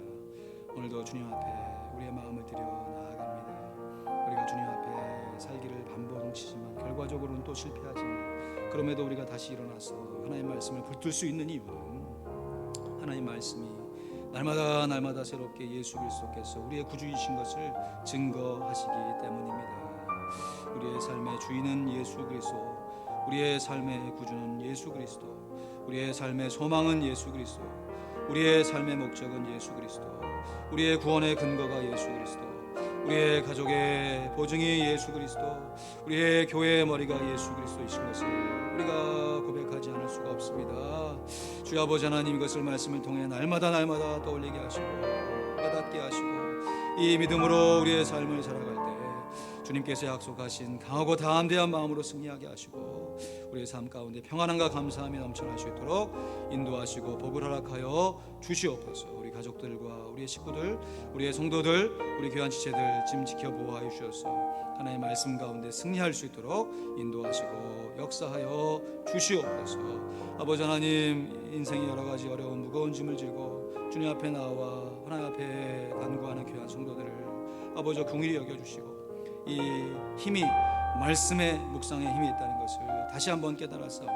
오늘도 주님 앞에 우리의 마음을 드려 나아갑니다. 우리가 주님 앞에 살기를 반복치지만 결과적으로는 또 실패하지만 그럼에도 우리가 다시 일어나서 하나님의 말씀을 붙들 수 있는 이유는 하나님 말씀이 날마다 새롭게 예수 그리스도께서 우리의 구주이신 것을 증거하시기 때문입니다. 우리의 삶의 주인은 예수 그리스도, 우리의 삶의 구주는 예수 그리스도, 우리의 삶의 소망은 예수 그리스도, 우리의 삶의 목적은 예수 그리스도, 우리의 구원의 근거가 예수 그리스도, 우리의 가족의 보증이 예수 그리스도, 우리의 교회의 머리가 예수 그리스도이신 것을 우리가 고백하지 않을 수가 없습니다. 주여 아버지 하나님, 이것을 말씀을 통해 날마다 떠올리게 하시고 깨닫게 하시고 이 믿음으로 우리의 삶을 살아갈 때 주님께서 약속하신 강하고 담대한 마음으로 승리하게 하시고 우리의 삶 가운데 평안함과 감사함이 넘쳐날 수 있도록 인도하시고 복을 허락하여 주시옵소서. 우리 가족들과 우리의 식구들, 우리의 성도들, 우리 교환 지체들 지금 지켜 보호하여 주셔서 하나님의 말씀 가운데 승리할 수 있도록 인도하시고 역사하여 주시옵소서. 아버지 하나님, 인생의 여러 가지 어려운 무거운 짐을 지고 주님 앞에 나와 하나님 앞에 간구하는 귀한 성도들을 아버지 긍휼히 여겨주시고 이 힘이 말씀의 묵상에 힘이 있다는 것을 다시 한번 깨달았사오니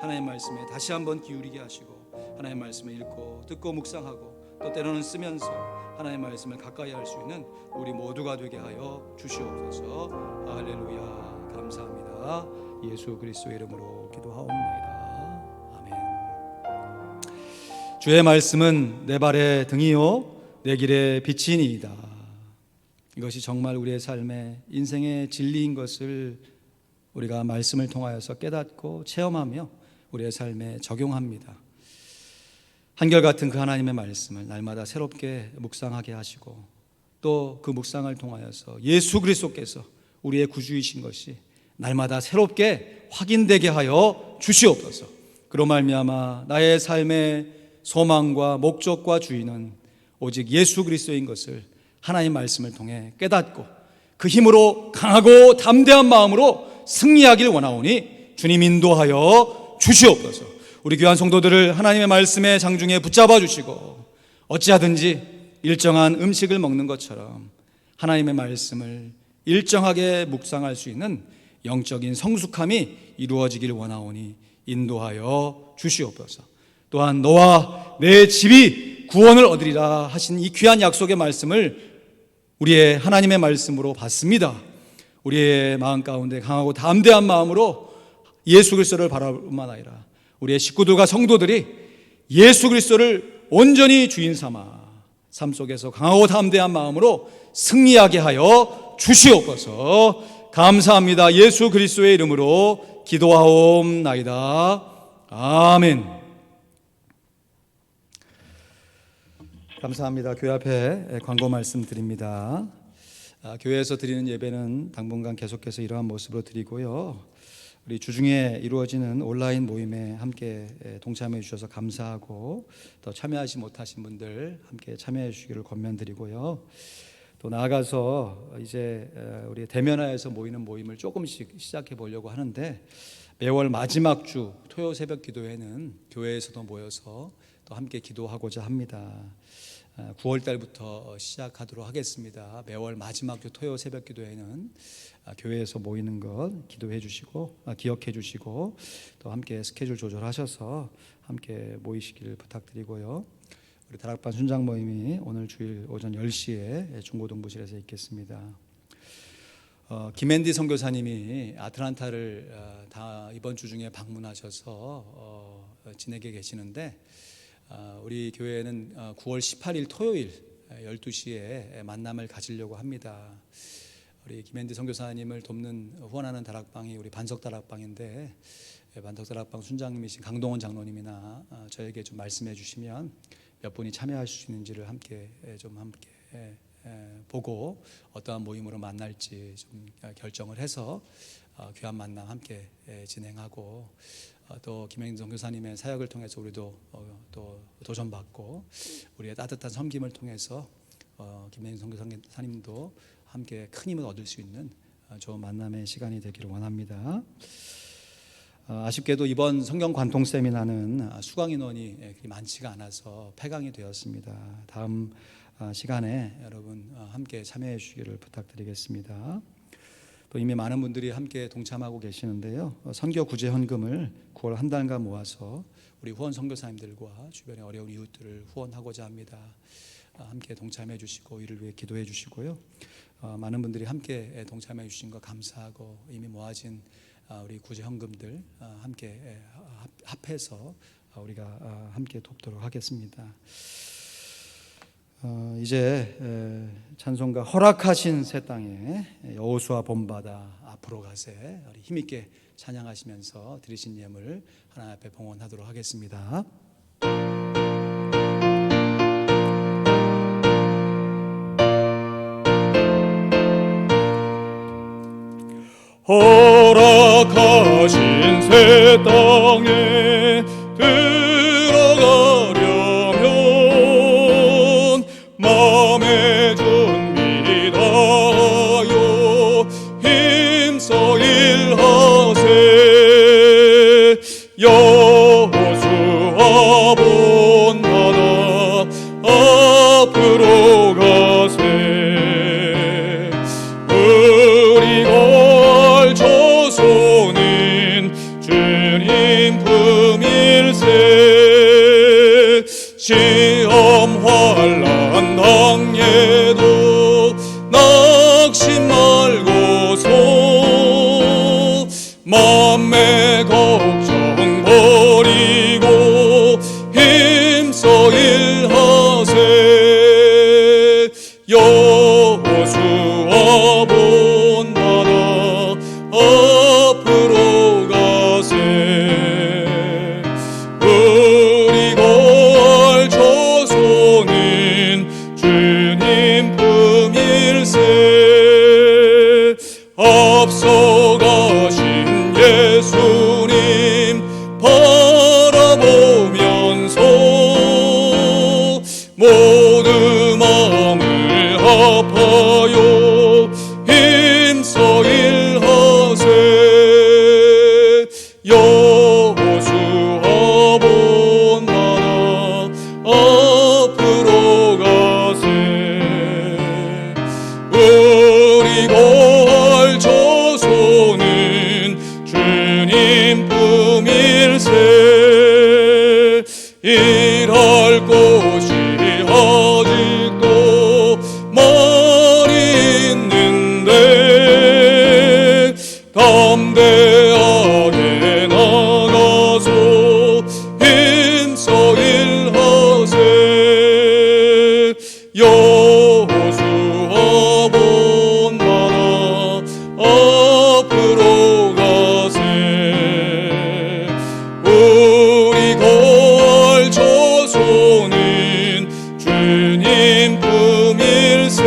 하나님의 말씀에 다시 한번 기울이게 하시고 하나님의 말씀을 읽고 듣고 묵상하고 또 때로는 쓰면서 하나님의 말씀을 가까이 할 수 있는 우리 모두가 되게 하여 주시옵소서. 할렐루야. 감사합니다. 예수 그리스도의 이름으로 기도하옵나이다. 아멘. 주의 말씀은 내 발의 등이요 내 길의 빛이니이다. 이것이 정말 우리의 삶의 인생의 진리인 것을 우리가 말씀을 통하여서 깨닫고 체험하며 우리의 삶에 적용합니다. 한결같은 그 하나님의 말씀을 날마다 새롭게 묵상하게 하시고 또 그 묵상을 통하여서 예수 그리스도께서 우리의 구주이신 것이 날마다 새롭게 확인되게 하여 주시옵소서. 그로 말미암아 나의 삶의 소망과 목적과 주인은 오직 예수 그리스도인 것을 하나님 말씀을 통해 깨닫고 그 힘으로 강하고 담대한 마음으로 승리하길 원하오니 주님 인도하여 주시옵소서. 우리 귀한 성도들을 하나님의 말씀의 장중에 붙잡아 주시고 어찌하든지 일정한 음식을 먹는 것처럼 하나님의 말씀을 일정하게 묵상할 수 있는 영적인 성숙함이 이루어지길 원하오니 인도하여 주시옵소서. 또한 너와 내 집이 구원을 얻으리라 하신 이 귀한 약속의 말씀을 우리의 하나님의 말씀으로 받습니다. 우리의 마음 가운데 강하고 담대한 마음으로 예수 그리스도를 바라볼 뿐만 아니라 우리의 식구들과 성도들이 예수 그리스도를 온전히 주인 삼아 삶 속에서 강하고 담대한 마음으로 승리하게 하여 주시옵소서. 감사합니다. 예수 그리스도의 이름으로 기도하옵나이다. 아멘. 감사합니다. 교회 앞에 광고 말씀드립니다. 교회에서 드리는 예배는 당분간 계속해서 이러한 모습으로 드리고요. 우리 주중에 이루어지는 온라인 모임에 함께 동참해 주셔서 감사하고 더 참여하지 못하신 분들 함께 참여해 주시기를 권면드리고요. 또 나아가서 이제 우리 대면하에서 모이는 모임을 조금씩 시작해 보려고 하는데 매월 마지막 주 토요 새벽 기도회는 교회에서도 모여서 또 함께 기도하고자 합니다. 9월 달부터 시작하도록 하겠습니다. 매월 마지막 주 토요 새벽 기도회는 교회에서 모이는 것 기도해 주시고 기억해 주시고 또 함께 스케줄 조절하셔서 함께 모이시기를 부탁드리고요. 우리 다락방 순장 모임이 오늘 주일 오전 10시에 중고등부실에서 있겠습니다. 김앤디 선교사님이 아틀란타를 다 이번 주 중에 방문하셔서 지내게 계시는데 우리 교회는 9월 18일 토요일 12시에 만남을 가지려고 합니다. 우리 김앤디 선교사님을 돕는 후원하는 다락방이 우리 반석 다락방인데 반석 다락방 순장님이신 강동원 장로님이나 저에게 좀 말씀해 주시면 몇 분이 참여하실 수 있는지를 함께 보고 어떠한 모임으로 만날지 좀 결정을 해서 귀한 만남 함께 진행하고 또 김행정 선교사님의 사역을 통해서 우리도 또 도전받고 우리의 따뜻한 섬김을 통해서 김행정 선교사님도 함께 큰 힘을 얻을 수 있는 좋은 만남의 시간이 되기를 원합니다. 아쉽게도 이번 성경 관통 세미나는 수강 인원이 그리 많지가 않아서 폐강이 되었습니다. 다음 시간에 여러분 함께 참여해 주시기를 부탁드리겠습니다. 또 이미 많은 분들이 함께 동참하고 계시는데요. 선교 구제 헌금을 9월 한 달간 모아서 우리 후원 선교사님들과 주변의 어려운 이웃들을 후원하고자 합니다. 함께 동참해 주시고 이를 위해 기도해 주시고요. 많은 분들이 함께 동참해 주신 것 감사하고 이미 모아진 우리 구제 헌금들 함께 합해서 우리가 함께 돕도록 하겠습니다. 이제 찬송가 허락하신 새 땅에 여호수아 본바다 앞으로 가세 우리 힘있게 찬양하시면서 드리신 예물 하나님 앞에 봉헌하도록 하겠습니다. 허락하신 새 땅에 들어가려면 마음의 준비 다하여 힘써 일하세. 여호수아 본바다 앞으로 가세. 우리 갈 조소는 주님 품일세. 시험 환난 당에도 낙심 말고서 맘의 걱정 버리고 힘써 일하세. 여호수아 본바다 앞으로 가세. 우리 갈 조소는 주님 품일세. 앞서가신 예수님 바라보면서 모두 마음을 여호수아 본받아 앞으로 가세. 우리 거할 조소는 주님 품일세.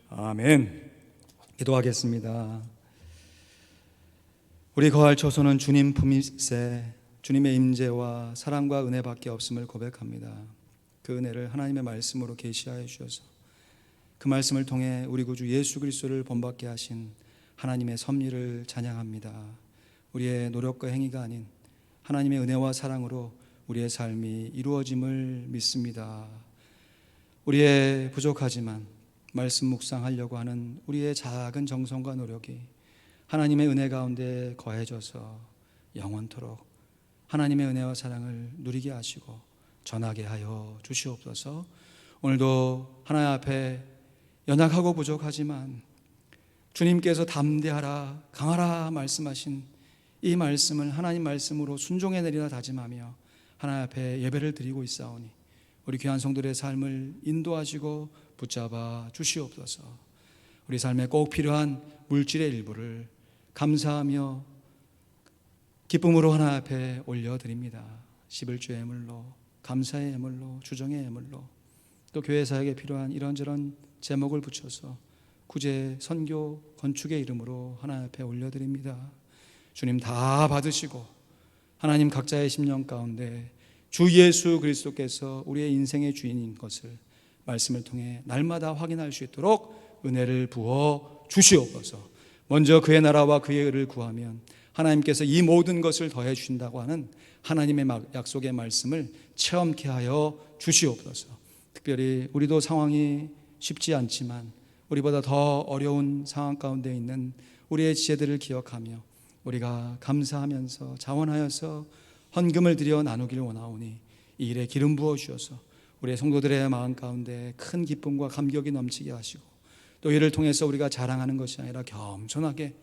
아멘. 기도하겠습니다. 우리 거할 처소는 주님 품일세. 주님의 임재와 사랑과 은혜밖에 없음을 고백합니다. 그 은혜를 하나님의 말씀으로 계시하여 주셔서 그 말씀을 통해 우리 구주 예수 그리스도를 본받게 하신 하나님의 섭리를 찬양합니다. 우리의 노력과 행위가 아닌 하나님의 은혜와 사랑으로 우리의 삶이 이루어짐을 믿습니다. 우리의 부족하지만 말씀 묵상하려고 하는 우리의 작은 정성과 노력이 하나님의 은혜 가운데 거해져서 영원토록 하나님의 은혜와 사랑을 누리게 하시고 전하게 하여 주시옵소서. 오늘도 하나님 앞에 연약하고 부족하지만 주님께서 담대하라 강하라 말씀하신 이 말씀을 하나님 말씀으로 순종해 내리라 다짐하며 하나님 앞에 예배를 드리고 있사오니 우리 귀한 성도들의 삶을 인도하시고 붙잡아 주시옵소서. 우리 삶에 꼭 필요한 물질의 일부를 감사하며 기쁨으로 하나님 앞에 올려드립니다. 11주의 예물로, 감사의 예물로, 주정의 예물로, 또 교회 사역에 필요한 이런저런 제목을 붙여서 구제, 선교, 건축의 이름으로 하나님 앞에 올려드립니다. 주님 다 받으시고 하나님 각자의 심령 가운데 주 예수 그리스도께서 우리의 인생의 주인인 것을 말씀을 통해 날마다 확인할 수 있도록 은혜를 부어 주시옵소서. 먼저 그의 나라와 그의 의를 구하면 하나님께서 이 모든 것을 더해 주신다고 하는 하나님의 약속의 말씀을 체험케 하여 주시옵소서. 특별히 우리도 상황이 쉽지 않지만 우리보다 더 어려운 상황 가운데 있는 우리의 지체들을 기억하며 우리가 감사하면서 자원하여서 헌금을 드려 나누기를 원하오니 이 일에 기름 부어 주셔서 우리의 성도들의 마음 가운데 큰 기쁨과 감격이 넘치게 하시고 또 이를 통해서 우리가 자랑하는 것이 아니라 겸손하게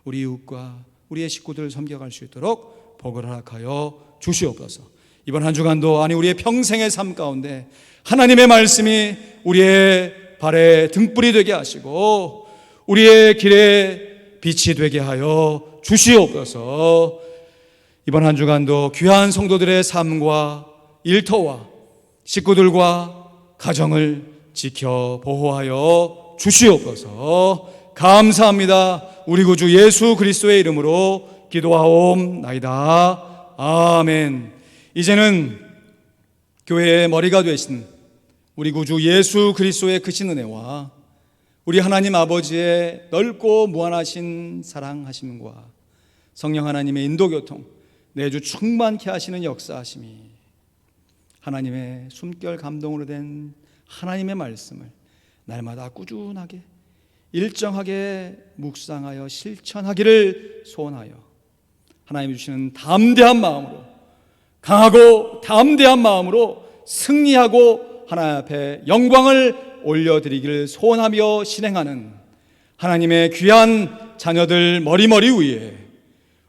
우리 이웃과 우리의 식구들을 섬겨갈 수 있도록 복을 허락하여 주시옵소서. 이번 한 주간도 아니 우리의 평생의 삶 가운데 하나님의 말씀이 우리의 발에 등불이 되게 하시고 우리의 길에 빛이 되게 하여 주시옵소서. 이번 한 주간도 귀한 성도들의 삶과 일터와 식구들과 가정을 지켜 보호하여 주시옵소서. 감사합니다. 우리 구주 예수 그리스도의 이름으로 기도하옵나이다. 아멘. 이제는 교회의 머리가 되신 우리 구주 예수 그리스도의 크신 은혜와 우리 하나님 아버지의 넓고 무한하신 사랑하심과 성령 하나님의 인도교통 내주 충만케 하시는 역사하심이 하나님의 숨결 감동으로 된 하나님의 말씀을 날마다 꾸준하게 일정하게 묵상하여 실천하기를 소원하여 하나님이 주시는 담대한 마음으로 강하고 담대한 마음으로 승리하고 하나님 앞에 영광을 올려드리기를 소원하며 실행하는 하나님의 귀한 자녀들 머리머리 위에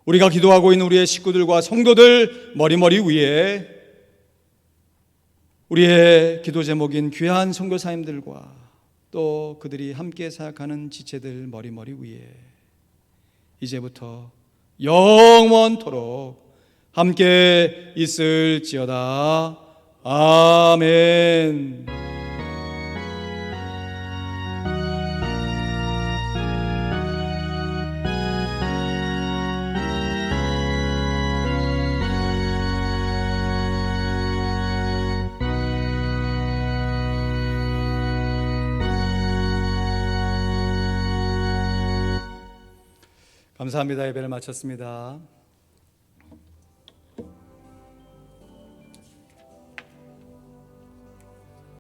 우리가 기도하고 있는 우리의 식구들과 성도들 머리머리 위에 우리의 기도 제목인 귀한 선교사님들과 또 그들이 함께 사역하는 지체들 머리머리 위에 이제부터 영원토록 함께 있을지어다. 아멘. 감사합니다. 예배를 마쳤습니다.